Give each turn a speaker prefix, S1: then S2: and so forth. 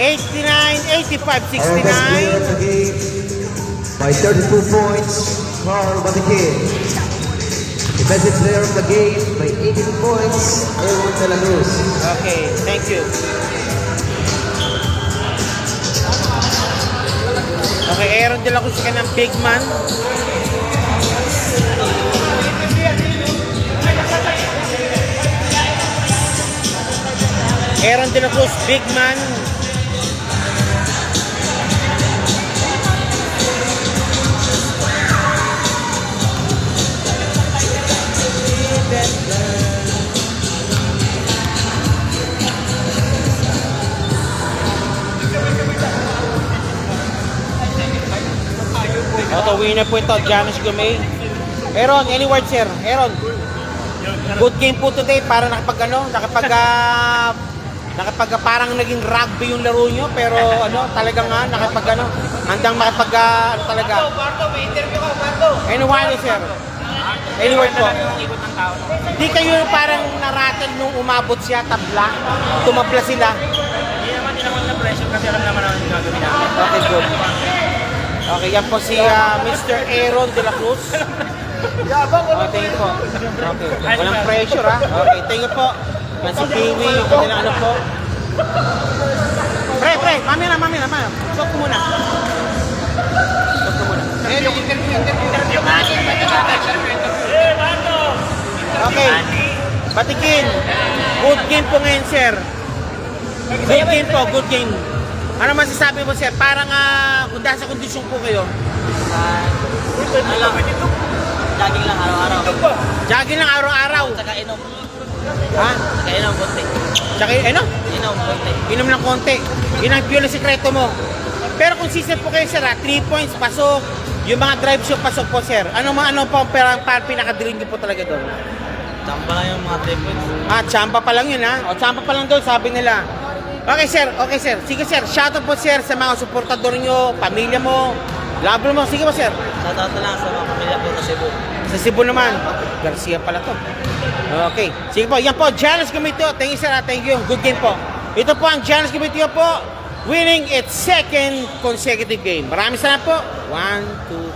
S1: 85,
S2: Our best player of the
S1: 69.
S2: game by 32 points, Carl Batikin. The best player of the game by 18 points, Aaron De La Cruz.
S1: Okay, thank you. Okay, Aaron De La Cruz ka ng big man. Aaron De La Cruz, big man. Ito, winner po ito, Janis Gomez. Aaron, any word, sir? Aaron, good game po today para nakapag parang naging rugby yung laro nyo, pero talagang handang talaga.
S3: Barto, may interview ka, Barto.
S1: Any word, sir? Any word po? Di kayo parang narattle nung umabot siya, tumabla sila.
S3: Hindi naman na pressure kasi alam naman namin yung gagawin namin.
S1: Okay, good. Okay, yan po si Mr. Aaron De La Cruz. Okay, thank you po. Okay, walang pressure ha. Okay, thank you po. Yan si Kiwi, yung kanilang po. Pre, mamaya na. Stop ko muna.
S3: Interview ka.
S1: Okay, Batikin. Good game po ngayon, sir. Good game po, good game. Ano masasabi mo, sir? Parang kung dahil sa kondisyon po kayo.
S3: Jogging lang araw-araw.
S1: Jogging lang araw-araw.
S3: Saka inom.
S1: Ha?
S3: Saka inom konti.
S1: Tsaka
S3: Inom konti.
S1: inom ng konti. Yun ang pure na sikreto mo. Pero kung consistent po kayo, sir, 3 points, pasok. Yung mga drive show, pasok po, sir. Ano po ang pinaka-dream niyo po talaga doon?
S3: Tamba lang yung mga 3 points.
S1: Champa pa lang yun, ha? O, champa pa lang doon, sabi nila. Okay, sir. Sige, sir. Shoutout po, sir, sa mga supportador nyo, pamilya mo, labo mo. Sige po, sir.
S3: Shoutout na lang sa mga pamilya ko sa Cebu.
S1: Sa Cebu naman. Garcia pala to. Okay. Sige po. Yan po. Giannis Gomito. Thank you, sir. Thank you. Good game po. Ito po ang Giannis Gomito po. Winning its second consecutive game. Maraming salamat po. 1, 2,